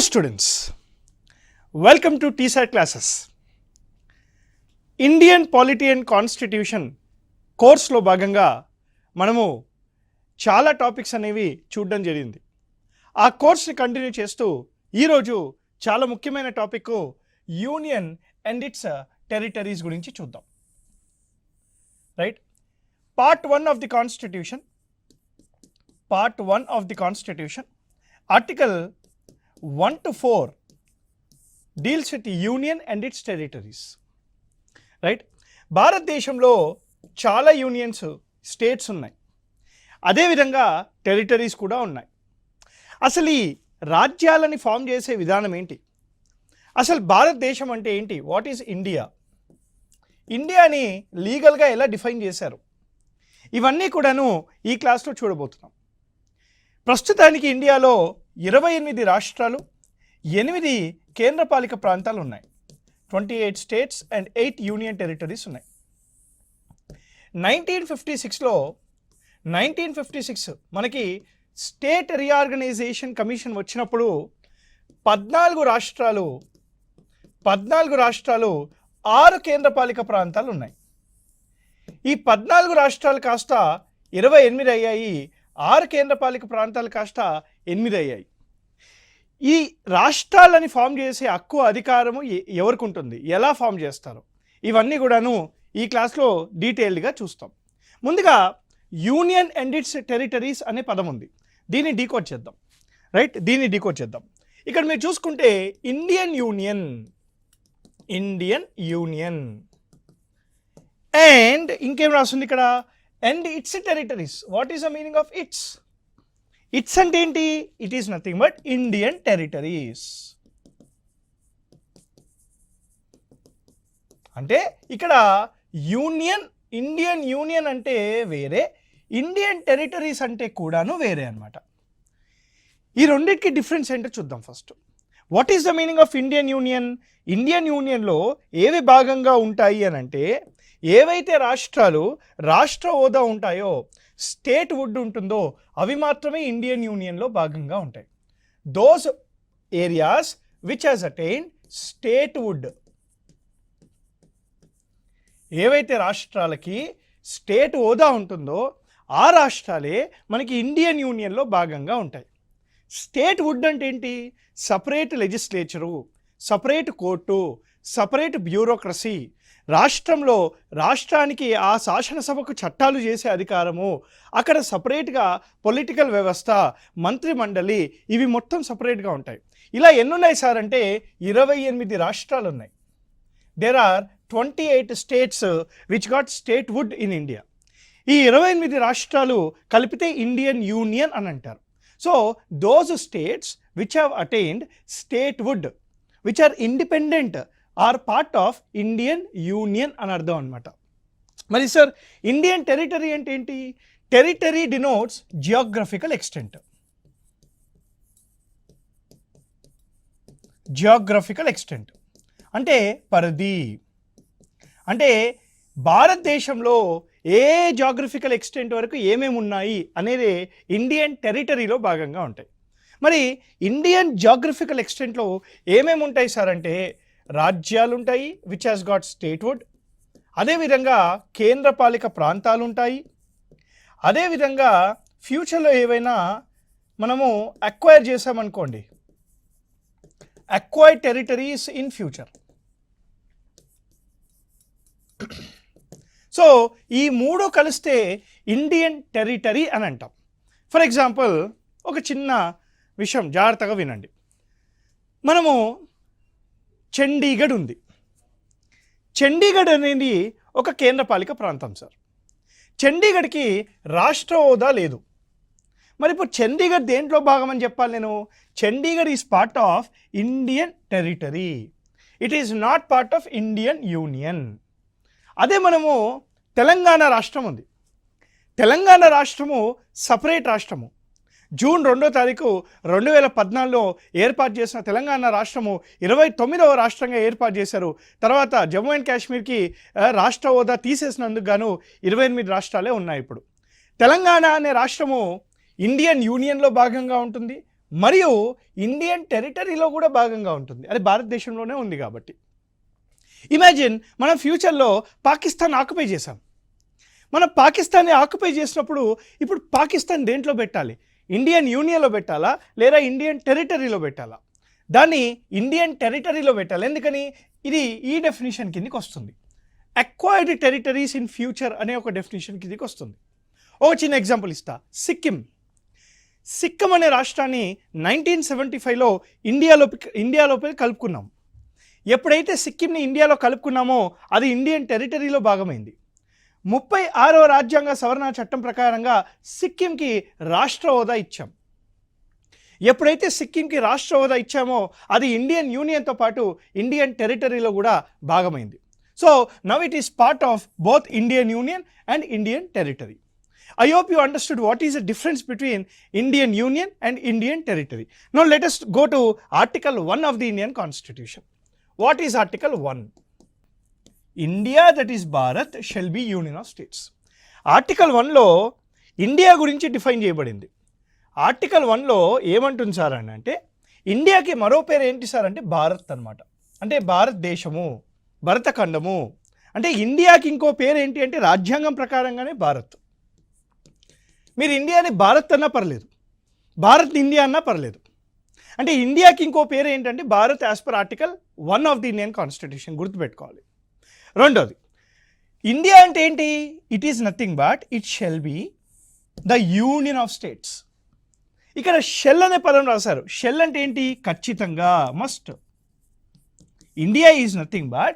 students, welcome to TSAT classes. Indian polity and constitution కోర్స్లో భాగంగా మనము చాలా టాపిక్స్ అనేవి చూడడం జరిగింది. ఆ కోర్స్ని కంటిన్యూ చేస్తూ ఈరోజు చాలా ముఖ్యమైన topic union and it's territories గురించి చూద్దాం. Right, part 1 of the constitution article 1 to 4 deals with union and it's territories. Right, భారతదేశంలో చాలా యూనియన్స్ స్టేట్స్ ఉన్నాయి, అదేవిధంగా టెరిటరీస్ కూడా ఉన్నాయి. అసలు ఈ రాజ్యాలని ఫామ్ చేసే విధానం ఏంటి? అసలు భారతదేశం అంటే ఏంటి? What is India? ఇండియాని లీగల్గా ఎలా డిఫైన్ చేశారు? ఇవన్నీ కూడాను ఈ క్లాస్లో చూడబోతున్నాం. ప్రస్తుతానికి ఇండియాలో 28 రాష్ట్రాలు, 8 కేంద్రపాలిక ప్రాంతాలు ఉన్నాయి. 28 స్టేట్స్ అండ్ 8 యూనియన్ టెరిటరీస్ ఉన్నాయి. 1956 మనకి స్టేట్ రీఆర్గనైజేషన్ కమిషన్ వచ్చినప్పుడు 14 రాష్ట్రాలు 6 కేంద్రపాలిక ప్రాంతాలు ఉన్నాయి. ఈ 14 రాష్ట్రాలు కాస్త 28 అయ్యాయి, 6 కేంద్రపాలిక ప్రాంతాలు కాస్త 8 అయ్యాయి. ఈ రాష్ట్రాలని ఫామ్ చేసే హక్కు అధికారము ఎవరికి ఉంటుంది, ఎలా ఫామ్ చేస్తారు, ఇవన్నీ కూడాను ఈ క్లాస్లో డీటెయిల్డ్గా చూస్తాం. ముందుగా యూనియన్ అండ్ ఇట్స్ టెరిటరీస్ అనే పదం ఉంది, దీన్ని డీకోడ్ చేద్దాం. రైట్, దీన్ని డీకోడ్ చేద్దాం. ఇక్కడ మీరు చూసుకుంటే ఇండియన్ యూనియన్ అండ్ ఇంకేం రాస్తుంది ఇక్కడ, and it's territories. What is the meaning of it's? It's అంటే ఏంటి? It is nothing but Indian territories. అంటే ఇక్కడ ఇండియన్ యూనియన్ అంటే వేరే, ఇండియన్ టెరిటరీస్ అంటే కూడాను వేరే అన్నమాట. ఈ రెండింటికి డిఫరెన్స్ ఏంటో చూద్దాం. First, what is the meaning of Indian union? Indian యూనియన్లో ఏవి భాగంగా ఉంటాయి అని అంటే, ఏవైతే రాష్ట్రాలు రాష్ట్ర హోదా ఉంటాయో, స్టేట్ వుడ్ ఉంటుందో, అవి మాత్రమే ఇండియన్ యూనియన్లో భాగంగా ఉంటాయి. Those areas which has attained statehood, ఏవైతే రాష్ట్రాలకి స్టేట్ హోదా ఉంటుందో ఆ రాష్ట్రాలే మనకి ఇండియన్ యూనియన్లో భాగంగా ఉంటాయి. స్టేట్ వుడ్ అంటే ఏంటి? Separate legislature, separate court, separate bureaucracy, రాష్ట్రానికి ఆ శాసనసభకు చట్టాలు చేసే అధికారము, అక్కడ సపరేట్గా పొలిటికల్ వ్యవస్థ, మంత్రి మండలి, ఇవి మొత్తం సపరేట్గా ఉంటాయి. ఇలా ఎన్నున్నాయి సార్ అంటే 28 రాష్ట్రాలు ఉన్నాయి. There are 28 states which got statehood in India. ఈ 28 రాష్ట్రాలు కలిపితే ఇండియన్ యూనియన్ అని అంటారు. So those states which have attained statehood which are independent are part of Indian union అని అర్థం అనమాట. మరి సార్ ఇండియన్ టెరిటరీ అంటే ఏంటి? Territory denotes geographical extent. అంటే పరిధి. అంటే భారతదేశంలో ఏ జాగ్రఫికల్ ఎక్స్టెంట్ వరకు ఏమేమి ఉన్నాయి అనేది ఇండియన్ టెరిటరీలో భాగంగా ఉంటాయి. మరి ఇండియన్ జాగ్రఫికల్ ఎక్స్టెంట్లో ఏమేమి ఉంటాయి సార్ అంటే, రాజ్యాలు ఉంటాయి which has got statehood, అదేవిధంగా కేంద్రపాలిక ప్రాంతాలు ఉంటాయి, అదేవిధంగా ఫ్యూచర్లో ఏవైనా మనము అక్వైర్ చేసామనుకోండి, acquired territories in future. So ఈ మూడు కలిస్తే ఇండియన్ టెరిటరీ అని అంటాం. ఫర్ ఎగ్జాంపుల్ ఒక చిన్న విషయం జాగ్రత్తగా వినండి. మనము చండీగఢ్ ఉంది. చండీగఢ్ అనేది ఒక కేంద్రపాలిక ప్రాంతం సార్. చండీగఢ్కి రాష్ట్ర హోదా లేదు. మరి ఇప్పుడు చండీగఢ్ దేంట్లో భాగం అని చెప్పాలి నేను? Chandigarh is part of Indian territory, it is not part of Indian union. అదే మనము తెలంగాణ రాష్ట్రం ఉంది. తెలంగాణ రాష్ట్రము సపరేట్ రాష్ట్రము. జూన్ 2వ తారీఖు 2014లో ఏర్పాటు చేసిన తెలంగాణ రాష్ట్రము 29వ రాష్ట్రంగా ఏర్పాటు చేశారు. తర్వాత జమ్మూ అండ్ కాశ్మీర్కి రాష్ట్ర హోదా తీసేసినందుకు గాను 28 రాష్ట్రాలే ఉన్నాయి ఇప్పుడు. తెలంగాణ అనే రాష్ట్రము ఇండియన్ యూనియన్లో భాగంగా ఉంటుంది, మరియు ఇండియన్ టెరిటరీలో కూడా భాగంగా ఉంటుంది. అది భారతదేశంలోనే ఉంది కాబట్టి. ఇమాజిన్ మనం ఫ్యూచర్లో పాకిస్తాన్ ఆక్యుపై చేసాం. మనం పాకిస్తాన్ని ఆక్యుపై చేసినప్పుడు ఇప్పుడు పాకిస్తాన్ దేంట్లో పెట్టాలి? ఇండియన్ యూనియన్లో పెట్టాలా లేదా ఇండియన్ టెరిటరీలో పెట్టాలా? దాన్ని ఇండియన్ టెరిటరీలో పెట్టాలి. ఎందుకని? ఇది ఈ డెఫినేషన్ కిందకి వస్తుంది. అక్వైర్డ్ టెరిటరీస్ ఇన్ ఫ్యూచర్ అనే ఒక డెఫినేషన్ కిందకి వస్తుంది. ఒక చిన్న ఎగ్జాంపుల్ ఇస్తా. సిక్కిం అనే రాష్ట్రాన్ని 1975లో ఇండియాలోపై కలుపుకున్నాం. ఎప్పుడైతే సిక్కింని ఇండియాలో కలుపుకున్నామో అది ఇండియన్ టెరిటరీలో భాగమైంది. 36వ రాజ్యాంగ సవరణ చట్టం ప్రకారంగా సిక్కింకి రాష్ట్ర హోదా ఇచ్చాం. ఎప్పుడైతే సిక్కింకి రాష్ట్ర హోదా ఇచ్చామో అది ఇండియన్ యూనియన్తో పాటు ఇండియన్ టెరిటరీలో కూడా భాగమైంది. So now it is part of both Indian union and Indian territory. I hope you understood what is the difference between Indian Union and Indian Territory. Now let us go to Article 1 of the Indian Constitution. What is Article 1? India, that is Bharat, shall be Union of States. Article 1లో India గురించి define చేయబడింది. Article 1లో ఏమంటుంది sir అని అంటే ఇండియాకి మరో పేరు ఏంటి సార్ అంటే భారత్ అన్నమాట. అంటే భారతదేశము, భరతఖండము. అంటే ఇండియాకి ఇంకో పేరు ఏంటి అంటే రాజ్యాంగం ప్రకారంగానే భారత్. మీరు ఇండియాని భారత్ అన్నా పర్లేదు, భారత్ ఇండియా అన్నా పర్లేదు. అంటే ఇండియాకి ఇంకో పేరు ఏంటంటే Bharat as per article 1 of the Indian constitution. గుర్తుపెట్టుకోవాలి. రెండోది, ఇండియా అంటే ఏంటి? It is nothing but it shall be the union of states. ఇక్కడ షెల్ అనే పదం రాశారు. షెల్ అంటే ఏంటి? ఖచ్చితంగా, must. India is nothing but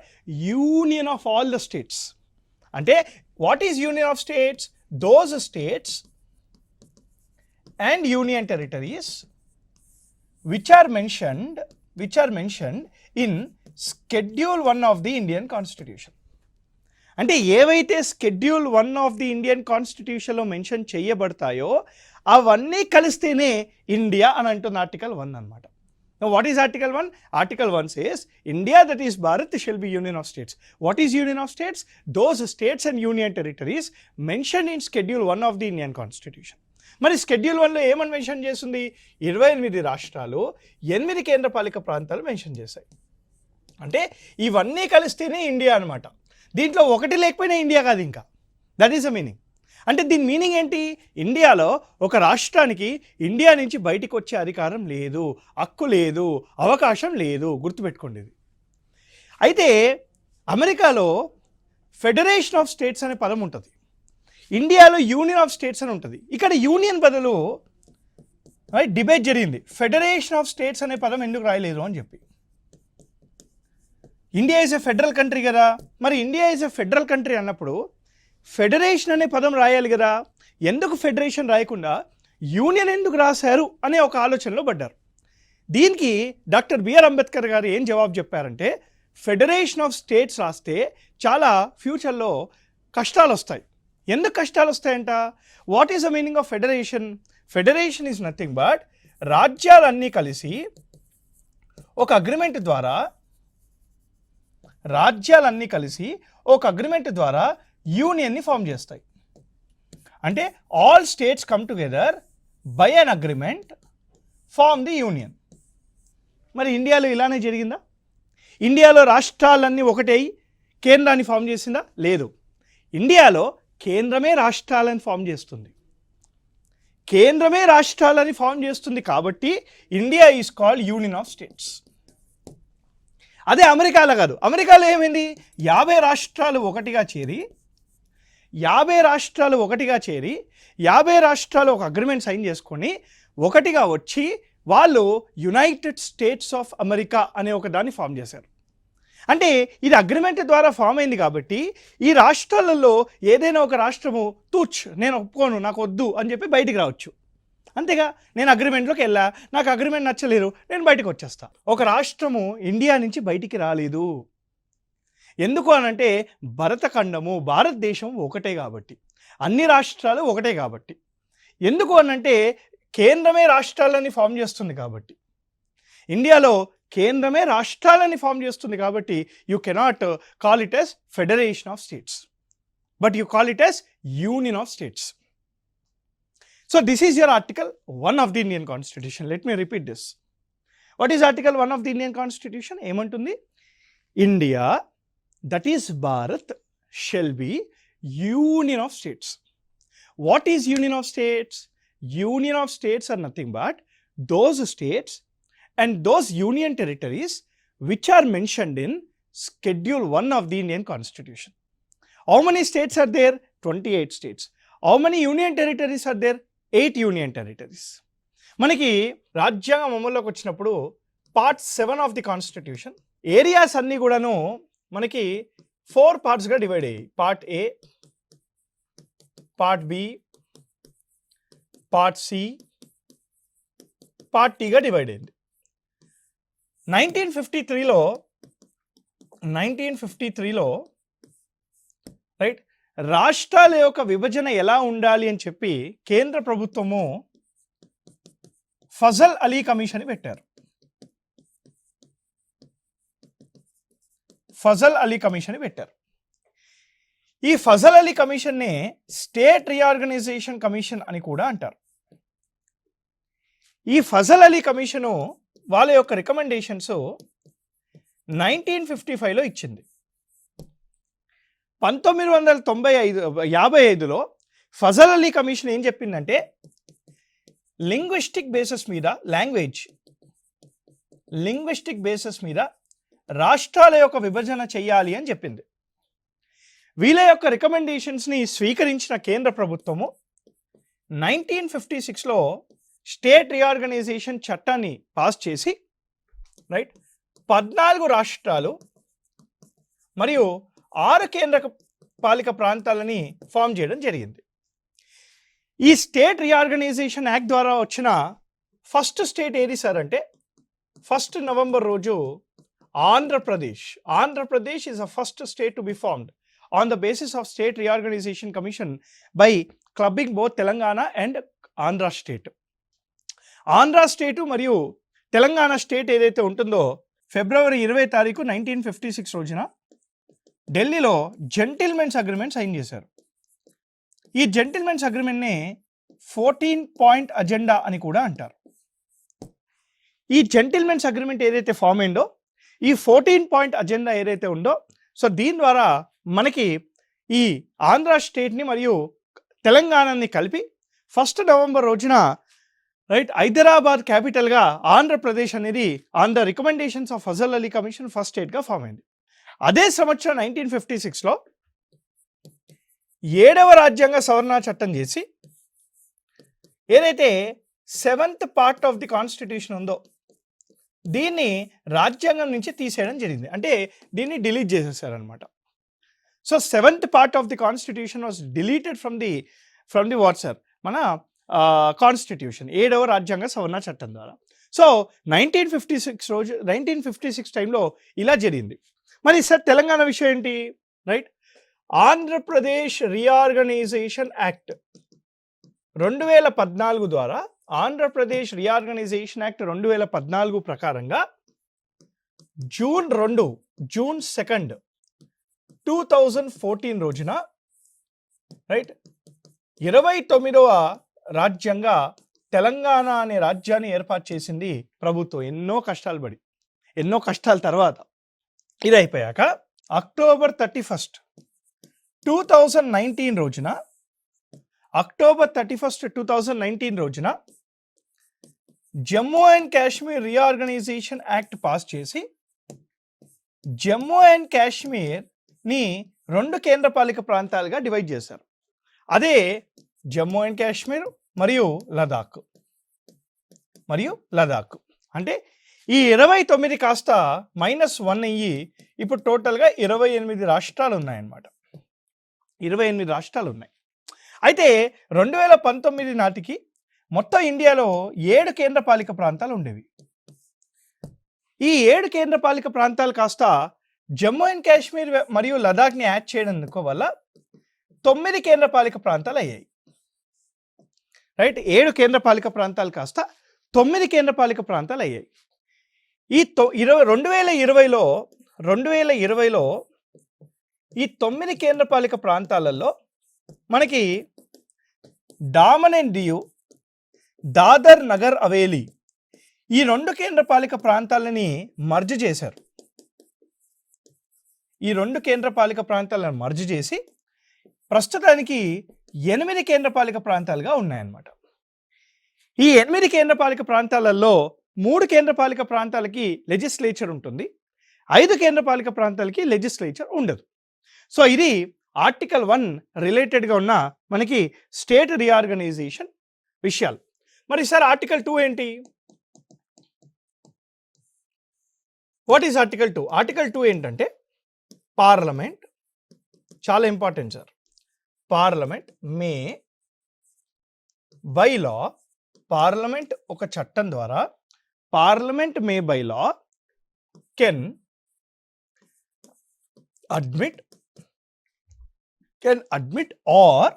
union of all the states. అంటే what is union of states? Those states and union territories which are mentioned in Schedule 1 of the Indian Constitution. అంటే ఏవైతే Schedule 1 of the Indian Constitutionలో mention చేయబడతాయో అవన్నీ కలిస్తేనే India అని అంటుంది article 1 అన్నమాట. Now what is Article 1? Article 1 says India, that is Bharat, shall be Union of States. What is Union of States? Those states and union territories mentioned in Schedule 1 of the Indian Constitution. మరి Schedule 1లో ఏమని mention చేస్తుంది? 28 రాష్ట్రాలు, 8 కేంద్రపాలిక ప్రాంతాలు mention చేశాయి. అంటే ఇవన్నీ కలిస్తేనే India అనమాట. దీంట్లో ఒకటి లేకపోయినా ఇండియా కాదు ఇంకా. That is the meaning. అంటే దీని మీనింగ్ ఏంటి? ఇండియాలో ఒక రాష్ట్రానికి ఇండియా నుంచి బయటికి వచ్చే అధికారం లేదు, హక్కు లేదు, అవకాశం లేదు. గుర్తుపెట్టుకోండి ఇది. అయితే అమెరికాలో ఫెడరేషన్ ఆఫ్ స్టేట్స్ అనే పదం ఉంటుంది. ఇండియాలో యూనియన్ ఆఫ్ స్టేట్స్ అని ఉంటుంది. ఇక్కడ యూనియన్ బదులు డిబేట్ జరిగింది. ఫెడరేషన్ ఆఫ్ స్టేట్స్ అనే పదం ఎందుకు రాయలేదు అని చెప్పి. India is a federal country కదా. మరి India is a federal country అన్నప్పుడు ఫెడరేషన్ అనే పదం రాయాలి కదా. ఎందుకు ఫెడరేషన్ రాయకుండా యూనియన్ ఎందుకు రాశారు అనే ఒక ఆలోచనలో పడ్డారు. దీనికి డాక్టర్ బిఆర్ అంబేద్కర్ గారు ఏం జవాబు చెప్పారంటే ఫెడరేషన్ ఆఫ్ స్టేట్స్ రాస్తే చాలా ఫ్యూచర్లో కష్టాలు వస్తాయి. ఎందుకు కష్టాలు వస్తాయంట? What is the meaning of federation? Federation is nothing but రాజ్యాలన్నీ కలిసి ఒక అగ్రిమెంట్ ద్వారా యూనియన్ని ఫామ్ చేస్తాయి. అంటే all states come together by an agreement form the union. మరి ఇండియాలో ఇలానే జరిగిందా? ఇండియాలో రాష్ట్రాలన్నీ ఒకటే కేంద్రాన్ని ఫామ్ చేసిందా? లేదు. ఇండియాలో కేంద్రమే రాష్ట్రాలని ఫామ్ చేస్తుంది. కాబట్టి India is called union of states. అదే అమెరికాలో కాదు. అమెరికాలో ఏమైంది? 50 రాష్ట్రాలు ఒకటిగా చేరి 50 రాష్ట్రాలు ఒక అగ్రిమెంట్ సైన్ చేసుకొని ఒకటిగా వచ్చి వాళ్ళు యునైటెడ్ స్టేట్స్ ఆఫ్ అమెరికా అనే ఒక దాన్ని ఫామ్ చేశారు. అంటే ఇది అగ్రిమెంట్ ద్వారా ఫామ్ అయింది కాబట్టి ఈ రాష్ట్రాలలో ఏదైనా ఒక రాష్ట్రము నేను ఒప్పుకోను, నాకు వద్దు అని చెప్పి బయటికి రావచ్చు. అంతేగా, నేను అగ్రిమెంట్లోకి వెళ్ళా, నాకు అగ్రిమెంట్ నచ్చలేదు, నేను బయటకు వచ్చేస్తా. ఒక రాష్ట్రము ఇండియా నుంచి బయటికి రాలేదు. ఎందుకు అనంటే భరతఖండము, భారతదేశం ఒకటే కాబట్టి, అన్ని రాష్ట్రాలు ఒకటే కాబట్టి. ఎందుకు అనంటే కేంద్రమే రాష్ట్రాలని ఫామ్ చేస్తుంది కాబట్టి. ఇండియాలో కేంద్రమే రాష్ట్రాలని ఫామ్ చేస్తుంది కాబట్టి you cannot call it as federation of states, but you call it as union of states. So this is your Article 1 of the Indian Constitution. Let me repeat this. What is Article 1 of the Indian Constitution? ఏమంటుంది? India, that is Bharat, shall be union of states. What is union of states? Union of states are nothing but those states and those union territories which are mentioned in Schedule 1 of the Indian Constitution. How many states are there? 28 states. How many union territories are there? 8 union territories. మనకి రాజ్యాంగం అమల్లోకి వచ్చినప్పుడు part 7 of the constitution areas అన్నీ కూడాను మనకి 4 పార్ట్స్గా divide అయ్యాయి. Part A, part B, part C, part టీగా డివైడ్ అయింది. 1953లో రైట్ రాష్ట్రాల యొక్క విభజన ఎలా ఉండాలి అని చెప్పి కేంద్ర ప్రభుత్వము ఫజల్ అలీ కమిషన్ పెట్టారు. ఫజల్ అలీ కమిషన్ పెట్టారు. ఈ ఫజల్ అలీ కమిషన్నే స్టేట్ రీఆర్గనైజేషన్ కమిషన్ అని కూడా అంటారు. ఈ ఫజల్ అలీ కమిషను వాళ్ళ యొక్క రికమెండేషన్స్ 1955లో ఇచ్చింది. 1955లో ఫజల్ అలీ కమిషన్ ఏం చెప్పిందంటే లింగ్విస్టిక్ బేసిస్ మీద రాష్ట్రాల యొక్క విభజన చెయ్యాలి అని చెప్పింది. వీళ్ళ యొక్క రికమెండేషన్స్ని స్వీకరించిన కేంద్ర ప్రభుత్వము 1956లో స్టేట్ రీఆర్గనైజేషన్ చట్టాన్ని పాస్ చేసి రైట్ 14 రాష్ట్రాలు మరియు 6 కేంద్ర పాలిక ప్రాంతాలని ఫామ్ చేయడం జరిగింది. ఈ స్టేట్ రీఆర్గనైజేషన్ యాక్ట్ ద్వారా వచ్చిన ఫస్ట్ స్టేట్ ఏది సార్ అంటే 1 నవంబర్ రోజు Andhra Pradesh is the first state to be formed on the basis of state reorganization commission by clubbing both Telangana and Andhra state. Andhra స్టేటు మరియు తెలంగాణ స్టేట్ ఏదైతే ఉంటుందో ఫిబ్రవరి 20 తారీఖు 1956 రోజున ఢిల్లీలో జెంటిల్మెన్స్ అగ్రిమెంట్ సైన్ చేశారు. ఈ జెంటిల్మెన్స్ అగ్రిమెంట్ని 14 పాయింట్ అజెండా అని కూడా అంటారు. ఈ జెంటిల్మెన్స్ అగ్రిమెంట్ ఏదైతే ఫామ్ అయిందో ఈ 14 పాయింట్ అజెండా ఏదైతే ఉందో సో దీని ద్వారా మనకి ఈ ఆంధ్ర స్టేట్ని మరియు తెలంగాణని కలిపి 1 నవంబర్ రోజున రైట్ హైదరాబాద్ క్యాపిటల్గా ఆంధ్రప్రదేశ్ అనేది on the recommendations of Fazal Ali commission first స్టేట్గా form అయింది. అదే సంవత్సరం 1956లో 7వ రాజ్యాంగ సవరణ చట్టం చేసి ఏదైతే 7th part of the constitution ఉందో దీన్ని రాజ్యాంగం నుంచి తీసేయడం జరిగింది. అంటే దీన్ని డిలీట్ చేసేసారనమాట. So 7th part of the constitution was deleted from the what sir మన కాన్స్టిట్యూషన్ 7వ రాజ్యాంగ సవరణ చట్టం ద్వారా. సో 1956 టైంలో ఇలా జరిగింది. మరి సార్ తెలంగాణ విషయం ఏంటి రైట్ ఆంధ్రప్రదేశ్ రీఆర్గనైజేషన్ యాక్ట్ 2014 ద్వారా ఆంధ్రప్రదేశ్ రీఆర్గనైజేషన్ యాక్ట్ 2014 ప్రకారంగా జూన్ 2 2014 రోజున రైట్ 29వ రాజ్యంగా తెలంగాణ అనే రాజ్యాన్ని ఏర్పాటు చేసింది ప్రభుత్వం. ఎన్నో కష్టాల తర్వాత ఇది అయిపోయాక అక్టోబర్ 31, 2019 రోజున Jammu and Kashmir reorganisation act pass చేసి జమ్మూ అండ్ కాశ్మీర్ని 2 కేంద్రపాలిక ప్రాంతాలుగా డివైడ్ చేశారు. అదే జమ్మూ అండ్ కాశ్మీర్ మరియు లదాఖ్ అంటే ఈ 29 కాస్త -1 అయ్యి ఇప్పుడు టోటల్గా 28 రాష్ట్రాలు ఉన్నాయన్నమాట. 28 రాష్ట్రాలు ఉన్నాయి. అయితే 2019 నాటికి మొత్తం ఇండియాలో 7 కేంద్రపాలిక ప్రాంతాలు ఉండేవి. ఈ 7 కేంద్రపాలిక ప్రాంతాలు కాస్త జమ్మూ అండ్ కాశ్మీర్ మరియు లదాఖ్ని యాడ్ చేయడం వల్ల 9 కేంద్రపాలిక ప్రాంతాలు అయ్యాయి. రైట్ 7 కేంద్రపాలిక ప్రాంతాలు కాస్త 9 కేంద్రపాలిక ప్రాంతాలు అయ్యాయి. ఈ 2020లో ఈ 9 కేంద్రపాలిక ప్రాంతాలలో మనకి డామన్ అండ్ డియూ, దాదర్ నగర్ హవేలీ ఈ 2 కేంద్రపాలిక ప్రాంతాలని మర్జ్ చేశారు. ఈ 2 కేంద్రపాలిక ప్రాంతాలను మర్జ్ చేసి ప్రస్తుతానికి 8 కేంద్రపాలిక ప్రాంతాలుగా ఉన్నాయన్నమాట. ఈ 8 కేంద్రపాలిక ప్రాంతాలలో 3 కేంద్రపాలిక ప్రాంతాలకి లెజిస్లేచర్ ఉంటుంది, 5 కేంద్రపాలిక ప్రాంతాలకి లెజిస్లేచర్ ఉండదు. సో ఇది ఆర్టికల్ 1 రిలేటెడ్గా ఉన్న మనకి స్టేట్ రీఆర్గనైజేషన్ విషయాలు. మరి సార్ ఆర్టికల్ 2 ఏంటి? What is article 2? ఆర్టికల్ 2 ఏంటంటే పార్లమెంట్, చాలా important sir, parliament may by law, parliament ఒక చట్టం ద్వారా parliament may by law can admit or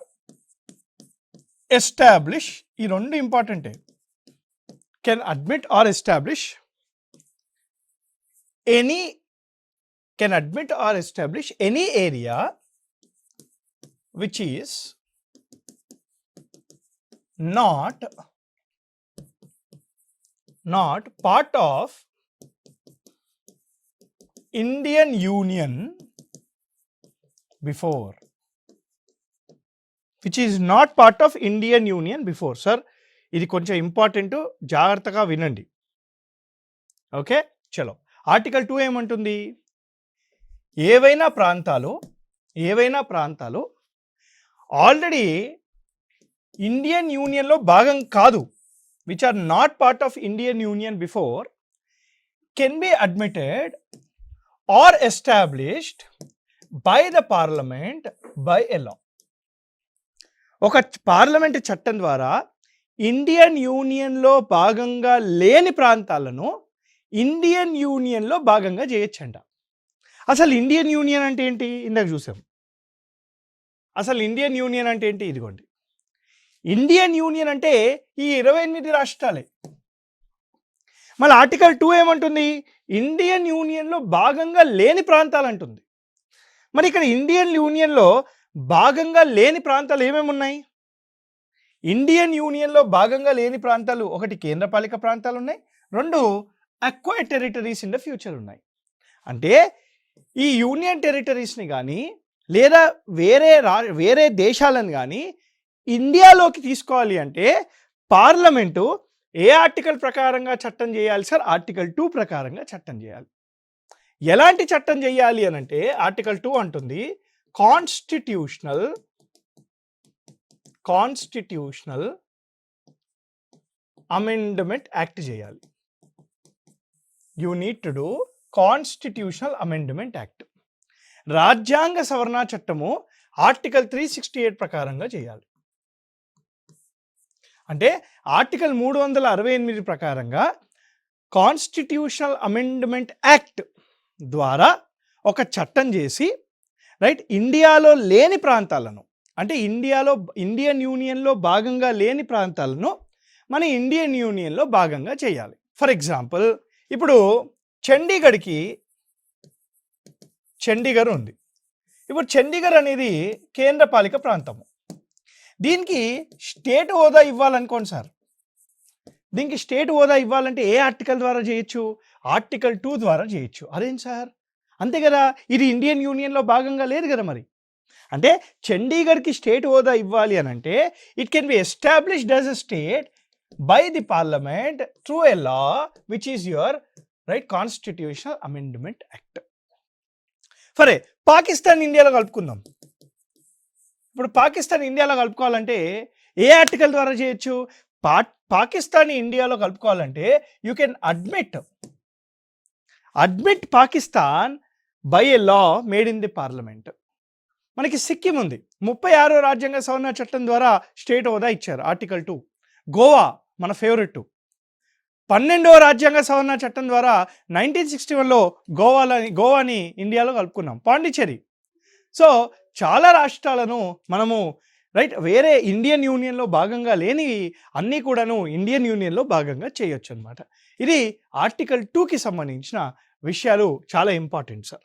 establish, ఈ 2 ఇంపార్టెంటే, can admit or establish any area which is not part of Indian Union before, which is not part of Indian Union before. Sir, ఇది కొంచెం important, జాగ్రత్తగా వినండి. Okay, చలో. Article 2 ఏమంటుంది? ఏవైనా ప్రాంతాలు ఆల్రెడీ ఇండియన్ యూనియన్లో భాగం కాదు, which are not part of Indian union before, can be admitted or established by the parliament by a law. ఒక పార్లమెంట్ చట్టం ద్వారా ఇండియన్ యూనియన్లో భాగంగా లేని ప్రాంతాలను ఇండియన్ యూనియన్లో భాగంగా చేయొచ్చంట. అసలు ఇండియన్ యూనియన్ అంటే ఏంటి? ఇందాక చూసాం. అసలు ఇండియన్ యూనియన్ అంటే ఏంటి? ఇదిగోండి, ఇండియన్ యూనియన్ అంటే ఈ 28 రాష్ట్రాలే. మళ్ళీ ఆర్టికల్ 2 ఏమంటుంది? ఇండియన్ యూనియన్లో భాగంగా లేని ప్రాంతాలు అంటుంది. మరి ఇక్కడ ఇండియన్ యూనియన్లో భాగంగా లేని ప్రాంతాలు ఏమేమి ఉన్నాయి? ఇండియన్ యూనియన్లో భాగంగా లేని ప్రాంతాలు, 1 కేంద్రపాలిక ప్రాంతాలు ఉన్నాయి, 2 acquired territories in the future ఉన్నాయి. అంటే ఈ యూనియన్ టెరిటరీస్ని కానీ లేదా వేరే దేశాలను కానీ ఇండియాలోకి తీసుకోవాలి అంటే పార్లమెంటు ఏ ఆర్టికల్ ప్రకారంగా చట్టం చేయాలి సార్? ఆర్టికల్ 2 ప్రకారంగా చట్టం చేయాలి. ఎలాంటి చట్టం చేయాలి అని అంటే ఆర్టికల్ 2 అంటుంది కాన్స్టిట్యూషనల్ అమెండ్మెంట్ యాక్ట్ చేయాలి. You need to do constitutional amendment act. రాజ్యాంగ సవరణ చట్టము ఆర్టికల్ 368 ప్రకారంగా చేయాలి. అంటే ఆర్టికల్ 368 ప్రకారంగా కాన్స్టిట్యూషనల్ అమెండ్మెంట్ యాక్ట్ ద్వారా ఒక చట్టం చేసి, రైట్, ఇండియాలో లేని ప్రాంతాలను, అంటే ఇండియన్ యూనియన్లో భాగంగా లేని ప్రాంతాలను మన ఇండియన్ యూనియన్లో భాగంగా చేయాలి. ఫర్ ఎగ్జాంపుల్, ఇప్పుడు చండీగఢ్ ఉంది. ఇప్పుడు చండీగఢ్ అనేది కేంద్రపాలిక ప్రాంతము. దీనికి స్టేట్ హోదా ఇవ్వాలనుకోండి సార్. దీనికి స్టేట్ హోదా ఇవ్వాలంటే ఏ ఆర్టికల్ ద్వారా చేయొచ్చు? ఆర్టికల్ 2 ద్వారా చేయొచ్చు. అదేం సార్? అంతే కదా, ఇది ఇండియన్ యూనియన్లో భాగంగా లేదు కదా. మరి అంటే చండీగఢ్కి స్టేట్ హోదా ఇవ్వాలి అని అంటే it can be established as a state by the parliament through a law which is your right constitutional amendment act. సరే, పాకిస్తాన్ ఇండియాలో కలుపుకుందాం. ఇప్పుడు పాకిస్తాన్ ఇండియాలో కలుపుకోవాలంటే ఏ ఆర్టికల్ ద్వారా చేయొచ్చు? పాకిస్తాన్ ఇండియాలో కలుపుకోవాలంటే you can admit Pakistan by a law made in the parliament. మనకి సిక్కిం ఉంది, 36వ రాజ్యాంగ సవరణ చట్టం ద్వారా స్టేట్ హోదా ఇచ్చారు, ఆర్టికల్ 2. గోవా మన ఫేవరెట్, 12వ రాజ్యాంగ సవరణ చట్టం ద్వారా 1961లో గోవాని ఇండియాలో కలుపుకున్నాం. పాండిచ్చేరి. సో చాలా రాష్ట్రాలను మనము రైట్ వేరే ఇండియన్ యూనియన్లో భాగంగా లేని అన్నీ కూడాను ఇండియన్ యూనియన్లో భాగంగా చేయొచ్చు అనమాట. ఇది ఆర్టికల్ 2కి సంబంధించిన విషయాలు చాలా ఇంపార్టెంట్ సార్.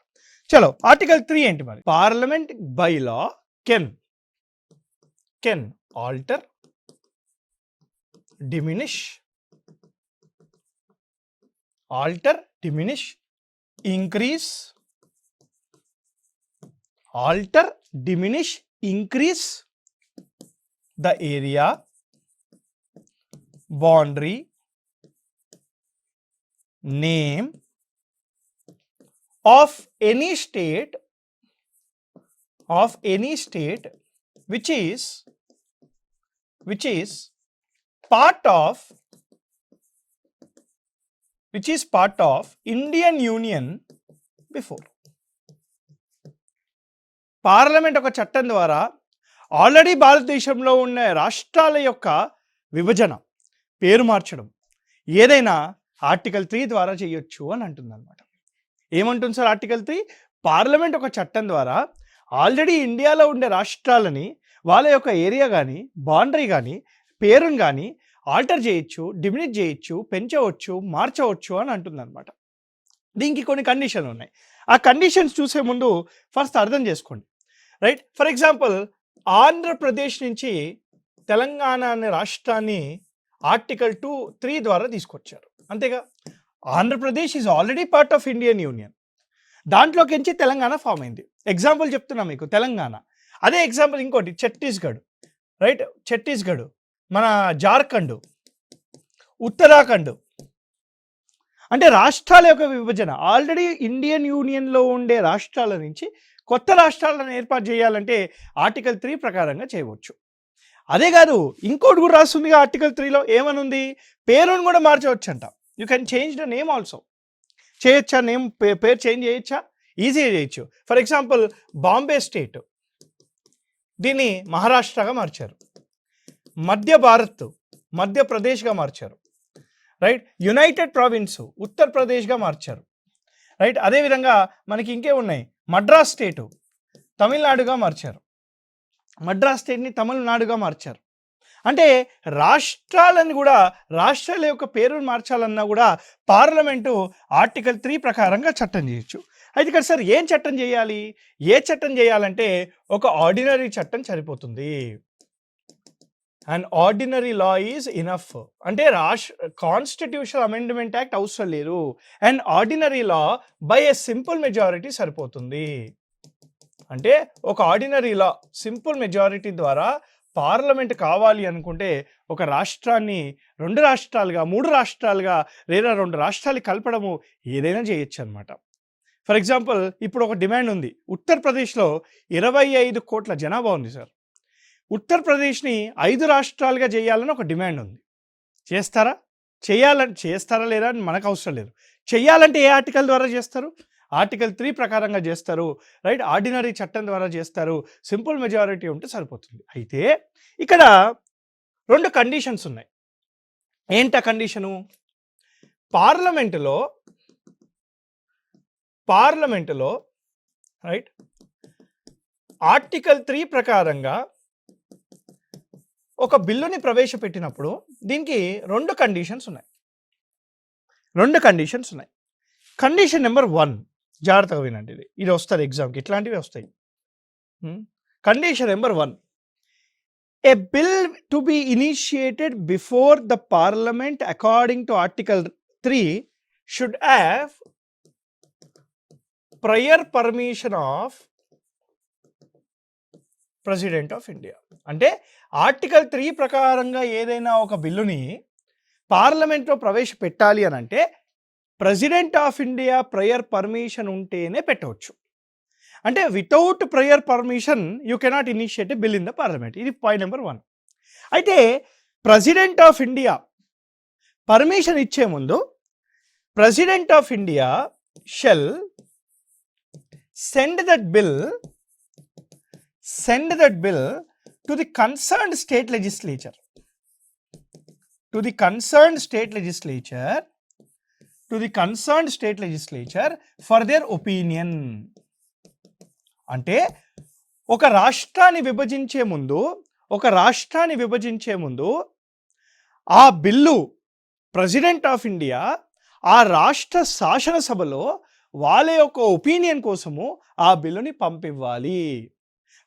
చలో, ఆర్టికల్ 3 ఏంటి మరి? Parliament by law can alter diminish, alter, diminish, increase, alter, diminish, increase the area, boundary, name of any state which is part of Indian Union before. Parliament ఒక చట్టం ద్వారా ఆల్రెడీ భారతదేశంలో ఉన్న రాష్ట్రాల యొక్క విభజన, పేరు మార్చడం ఏదైనా ఆర్టికల్ 3 ద్వారా చేయొచ్చు అని అంటుంది అనమాట. ఏమంటుంది సార్ ఆర్టికల్ 3? పార్లమెంట్ ఒక చట్టం ద్వారా ఆల్రెడీ ఇండియాలో ఉండే రాష్ట్రాలని వాళ్ళ యొక్క ఏరియా కానీ, బౌండరీ కానీ, పేరును కానీ ఆల్టర్ చేయొచ్చు, డిమినిట్ చేయొచ్చు, పెంచవచ్చు, మార్చవచ్చు అని అంటుంది అనమాట. దీనికి కొన్ని కండిషన్లు ఉన్నాయి. ఆ కండిషన్స్ చూసే ముందు ఫస్ట్ అర్థం చేసుకోండి, రైట్? ఫర్ ఎగ్జాంపుల్, ఆంధ్రప్రదేశ్ నుంచి తెలంగాణ అనే రాష్ట్రాన్ని ఆర్టికల్ 3 ద్వారా తీసుకొచ్చారు, అంతేగా? Andhra Pradesh is already part of Indian union. దాంట్లోకించి Telangana form అయింది. ఎగ్జాంపుల్ చెప్తున్నా మీకు, తెలంగాణ. అదే ఎగ్జాంపుల్ ఇంకోటి ఛత్తీస్గఢ్, రైట్? ఛత్తీస్గఢ్, మన జార్ఖండ్, ఉత్తరాఖండ్. అంటే రాష్ట్రాల యొక్క విభజన, ఆల్రెడీ ఇండియన్ యూనియన్లో ఉండే రాష్ట్రాల నుంచి కొత్త రాష్ట్రాలను ఏర్పాటు చేయాలంటే ఆర్టికల్ 3 ప్రకారంగా చేయవచ్చు. అదే కాదు, ఇంకోటి కూడా రాస్తుంది ఆర్టికల్ 3లో. ఏమనుంది? పేరును కూడా మార్చవచ్చు అంట. You can change the name also. చేయొచ్చా? నేమ్, పేరు చేంజ్ చేయొచ్చా? ఈజీగా చేయొచ్చు. ఫర్ ఎగ్జాంపుల్, బాంబే స్టేట్, దీన్ని మహారాష్ట్రగా మార్చారు. మధ్య భారత్, మధ్యప్రదేశ్గా మార్చారు, రైట్? యునైటెడ్ ప్రావిన్స్, ఉత్తరప్రదేశ్గా మార్చారు, రైట్? అదేవిధంగా మనకి ఇంకే ఉన్నాయి. మద్రాస్ స్టేటు తమిళనాడుగా మార్చారు, మద్రాస్ స్టేట్ని తమిళనాడుగా మార్చారు. అంటే రాష్ట్రాలను కూడా, రాష్ట్రాల యొక్క పేరును మార్చాలన్నా కూడా పార్లమెంటు ఆర్టికల్ 3 ప్రకారంగా చట్టం చేయొచ్చు. అయితే ఇక్కడ సార్ ఏం చట్టం చేయాలి? ఏ చట్టం చేయాలంటే ఒక ఆర్డినరీ చట్టం సరిపోతుంది. And ordinary law is enough. అంటే కాన్స్టిట్యూషనల్ అమెండ్మెంట్ యాక్ట్ అవసరం లేదు. And ordinary law by A simple majority సరిపోతుంది. అంటే ఒక ఆర్డినరీ లా సింపుల్ మెజారిటీ ద్వారా పార్లమెంట్ కావాలి అనుకుంటే ఒక రాష్ట్రాన్ని 2 రాష్ట్రాలుగా, 3 రాష్ట్రాలుగా, లేదా 2 రాష్ట్రాలు కలపడము ఏదైనా చేయొచ్చు అనమాట. ఫర్ ఎగ్జాంపుల్, ఇప్పుడు ఒక డిమాండ్ ఉంది. ఉత్తరప్రదేశ్లో 25 కోట్ల జనాభా ఉంది సార్. ఉత్తరప్రదేశ్ని 5 రాష్ట్రాలుగా చేయాలని ఒక డిమాండ్ ఉంది. చేస్తారా? చేస్తారా లేదా అని మనకు అవసరం లేదు. చేయాలంటే ఏ ఆర్టికల్ ద్వారా చేస్తారు? ఆర్టికల్ 3 ప్రకారంగా చేస్తారు, రైట్? ఆర్డినరీ చట్టం ద్వారా చేస్తారు. సింపుల్ మెజారిటీ ఉంటే సరిపోతుంది. అయితే ఇక్కడ 2 కండిషన్స్ ఉన్నాయి. ఏంటా కండిషను? పార్లమెంటులో రైట్, ఆర్టికల్ 3 ప్రకారంగా ఒక బిల్లుని ప్రవేశపెట్టినప్పుడు దీనికి 2 కండిషన్స్ ఉన్నాయి. కండిషన్ నెంబర్ 1, జాగ్రత్తగా వినండి, ఇది వస్తుంది ఎగ్జామ్కి, ఇట్లాంటివి వస్తాయి. Condition number 1, A bill to be initiated before the parliament according to article 3 should have prior permission of president of India. అంటే ఆర్టికల్ 3 ప్రకారంగా ఏదైనా ఒక బిల్లుని పార్లమెంట్లో ప్రవేశపెట్టాలి అని అంటే president of India prior permission ఉంటేనే పెట్టవచ్చు. అంటే without prior permission you cannot initiate a bill in the parliament. ఇది పాయింట్ నెంబర్ 1. అయితే ప్రెసిడెంట్ ఆఫ్ ఇండియా పర్మిషన్ ఇచ్చే ముందు president of India shell send that bill to the concerned state legislature, for their opinion. అంటే ఒక రాష్ట్రాన్ని విభజించే ముందు ఆ బిల్లు ప్రెసిడెంట్ ఆఫ్ ఇండియా ఆ రాష్ట్ర శాసనసభలో వాళ్ళ యొక్క ఒపీనియన్ కోసము ఆ బిల్లుని పంపివ్వాలి.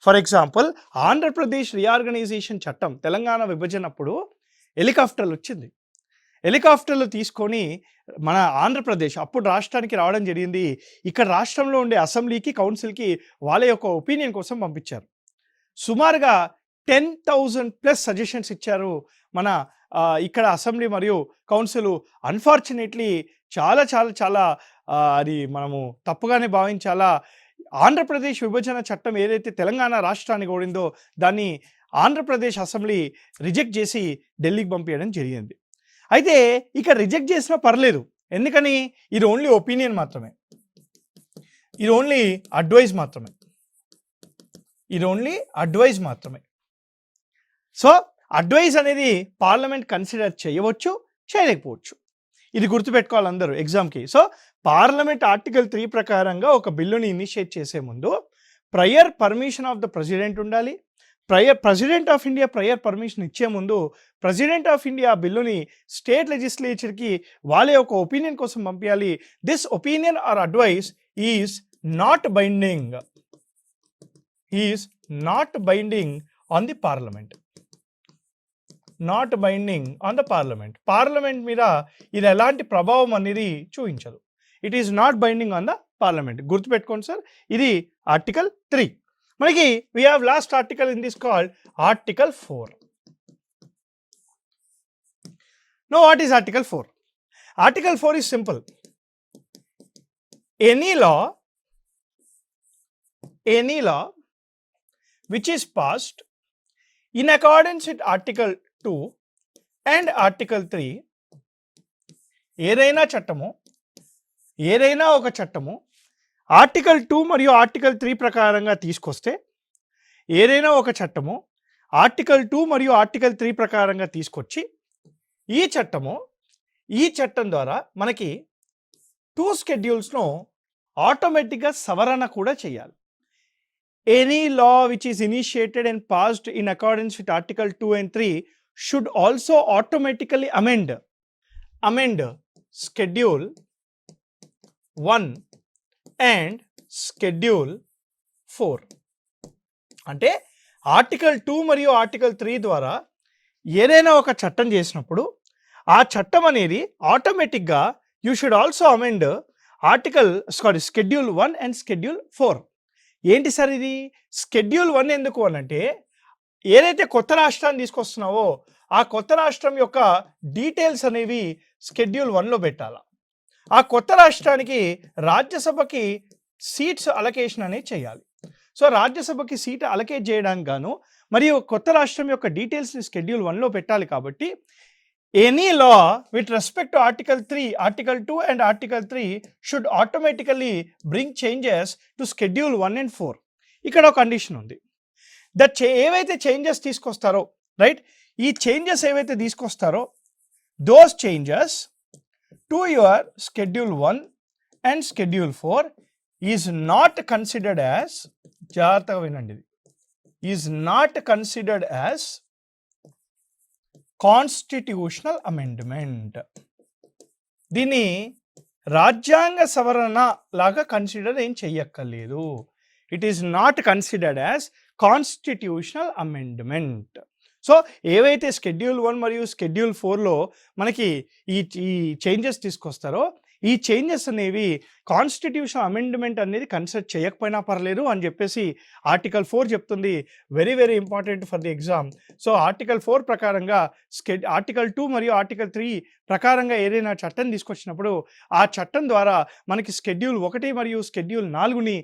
ఫర్ ఎగ్జాంపుల్, ఆంధ్రప్రదేశ్ రీఆర్గనైజేషన్ చట్టం తెలంగాణ విభజనప్పుడు హెలికాప్టర్లు వచ్చింది. హెలికాప్టర్లు తీసుకొని మన ఆంధ్రప్రదేశ్ అప్పుడు రాష్ట్రానికి రావడం జరిగింది. ఇక్కడ రాష్ట్రంలో ఉండే అసెంబ్లీకి, కౌన్సిల్‌కి వాళ్ళ యొక్క ఒపీనియన్ కోసం పంపించారు. సుమారుగా 10,000+ సజెషన్స్ ఇచ్చారు మన ఇక్కడ అసెంబ్లీ మరియు కౌన్సిల్. అన్ఫార్చునేట్లీ చాలా చాలా చాలా అది మనము తప్పుగానే భావించాలా. ఆంధ్రప్రదేశ్ విభజన చట్టం ఏదైతే తెలంగాణ రాష్ట్రానికి ఓడిందో దాన్ని ఆంధ్రప్రదేశ్ అసెంబ్లీ రిజెక్ట్ చేసి ఢిల్లీకి పంపించడం జరిగింది. అయితే ఇక్కడ రిజెక్ట్ చేసినా పర్లేదు, ఎందుకని ఇది ఓన్లీ ఒపీనియన్ మాత్రమే, ఇది ఓన్లీ అడ్వైజ్ మాత్రమే, ఇది ఓన్లీ అడ్వైజ్ మాత్రమే. సో అడ్వైజ్ అనేది పార్లమెంట్ కన్సిడర్ చేయవచ్చు, చేయలేకపోవచ్చు. ఇది గుర్తుపెట్టుకోవాలి అందరూ ఎగ్జామ్కి. సో పార్లమెంట్ ఆర్టికల్ 3 ప్రకారంగా ఒక బిల్లుని ఇనిషియేట్ చేసే ముందు prior permission of the president ఉండాలి. President of India prior permission ఇచ్చే ముందు ప్రెసిడెంట్ ఆఫ్ ఇండియా బిల్లుని స్టేట్ లెజిస్లేచర్కి వాళ్ళ యొక్క ఒపీనియన్ కోసం పంపించాలి. This opinion or advice is not binding, is not binding on the parliament, not binding on the parliament. Parliament మీద ఇది ఎలాంటి ప్రభావం అనేది చూపించదు. It is not binding on the parliament. గుర్తుపెట్టుకోండి సార్, ఇది ఆర్టికల్ 3. మనకి we have last article in this called Article 4. Now what is Article 4? Article 4 is simple. Any law which is passed in accordance with Article 2 and Article 3, ఏదైనా ఒక చట్టము article 2 మరియు article 3 ప్రకారంగా తీసుకొస్తే, ఏదైనా ఒక చట్టము ఆర్టికల్ 2 మరియు ఆర్టికల్ 3 ప్రకారంగా తీసుకొచ్చి ఈ చట్టం ద్వారా మనకి 2 షెడ్యూల్స్ను ఆటోమేటిక్గా సవరణ కూడా చేయాలి. Any law which is initiated and passed in accordance with article 2 and 3 should also automatically amend schedule 1 and schedule 4. అంటే ఆర్టికల్ 2 మరియు ఆర్టికల్ 3 ద్వారా ఏదైనా ఒక చట్టం చేసినప్పుడు ఆ చట్టం అనేది ఆటోమేటిక్గా you should also amend schedule 1 and schedule 4. ఏంటి సార్ ఇది షెడ్యూల్ 1 ఎందుకు అనంటే, ఏదైతే కొత్త రాష్ట్రాన్ని తీసుకొస్తున్నావో ఆ కొత్త రాష్ట్రం యొక్క డీటెయిల్స్ అనేవి షెడ్యూల్ 1లో పెట్టాలా. ఆ కొత్త రాష్ట్రానికి రాజ్యసభకి సీట్స్ అలొకేషన్ అనేది చేయాలి. సో రాజ్యసభకి సీట్ అలొకేట్ చేయడానికి గాను మరియు కొత్త రాష్ట్రం యొక్క డీటెయిల్స్ని షెడ్యూల్ 1లో పెట్టాలి. కాబట్టి any law with respect to article 3, article 2 and article 3 should automatically bring changes to schedule 1 and 4. ఇక్కడ ఒక కండిషన్ ఉంది. ఏవైతే చేంజెస్ తీసుకొస్తారో, రైట్, ఈ చేంజెస్ ఏవైతే తీసుకొస్తారో those changes to your schedule 1 and schedule 4 is not considered as, జాగ్రత్తగా వినండి, is not considered as constitutional amendment. దీన్ని రాజ్యాంగ సవరణ లాగా కన్సిడర్ ఏం చెయ్యక్కర్లేదు. It is not considered as constitutional amendment. So ఏవైతే షెడ్యూల్ 1 మరియు షెడ్యూల్ 4లో మనకి ఈ చేంజెస్ తీసుకొస్తారో ఈ చేంజెస్ అనేవి కాన్స్టిట్యూషన్ అమెండ్మెంట్ అనేది కన్సిడర్ చేయకపోయినా పర్లేదు అని చెప్పేసి ఆర్టికల్ 4 చెప్తుంది. Very very important for the exam. So article 4 ప్రకారంగా ఆర్టికల్ 2 మరియు ఆర్టికల్ 3 ప్రకారంగా ఏదైనా చట్టం తీసుకొచ్చినప్పుడు ఆ చట్టం ద్వారా మనకి షెడ్యూల్ 1 మరియు షెడ్యూల్ 4ని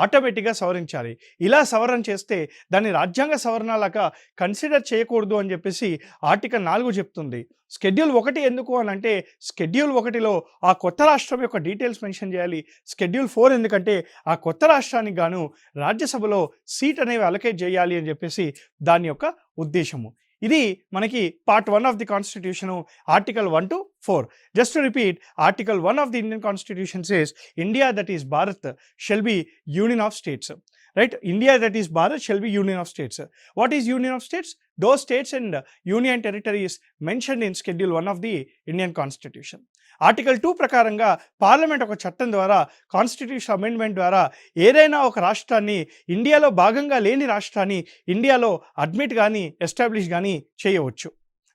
ఆటోమేటిక్గా సవరించాలి. ఇలా సవరణ చేస్తే దాన్ని రాజ్యాంగ సవరణలాగా కన్సిడర్ చేయకూడదు అని చెప్పేసి ఆర్టికల్ 4 చెప్తుంది. షెడ్యూల్ 1 ఎందుకు అని అంటే, షెడ్యూల్ 1లో ఆ కొత్త రాష్ట్రం యొక్క డీటెయిల్స్ మెన్షన్ చేయాలి. షెడ్యూల్ 4 ఎందుకంటే ఆ కొత్త రాష్ట్రానికి గాను రాజ్యసభలో సీట్ అనేవి అలొకేట్ చేయాలి అని చెప్పేసి దాని యొక్క ఉద్దేశము. ఇది మనకి part 1 of the constitution, article 1 to 4. Just to repeat, article 1 of the Indian Constitution says India, that is Bharat, shall be union of states. Right? India, that is Bharat, shall be union of states. What is union of states? Those states and union territories mentioned in schedule 1 of the Indian Constitution. Article 2 ప్రకారంగా parliament ఒక చట్టం ద్వారా, constitution amendment ద్వారా ఏదైనా ఒక రాష్ట్రాన్ని, ఇండియాలో భాగంగా లేని రాష్ట్రాన్ని ఇండియాలో అడ్మిట్ కానీ ఎస్టాబ్లిష్ కానీ చేయవచ్చు.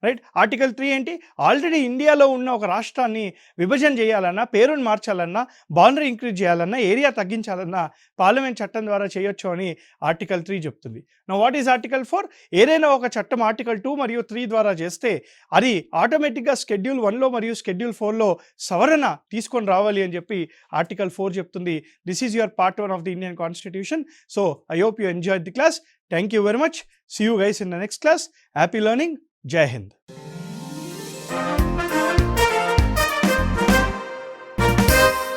రైట్. ఆర్టికల్ 3 ఏంటి, ఆల్రెడీ ఇండియాలో ఉన్న ఒక రాష్ట్రాన్ని విభజన చేయాలన్నా, పేరును మార్చాలన్నా, బౌండరీ ఇంక్రీజ్ చేయాలన్నా, ఏరియా తగ్గించాలన్నా పార్లమెంట్ చట్టం ద్వారా చేయొచ్చు అని ఆర్టికల్ 3 చెప్తుంది. Now what is article 4? ఏదైనా ఒక చట్టం ఆర్టికల్ 2 మరియు 3 ద్వారా చేస్తే అది ఆటోమేటిక్గా షెడ్యూల్ 1లో మరియు షెడ్యూల్ 4లో సవరణ తీసుకొని రావాలి అని చెప్పి ఆర్టికల్ 4 చెప్తుంది. This is your part 1 of the Indian constitution. So I hope you enjoyed the class. Thank you very much. See you guys in the next class. Happy learning. Jai Hind.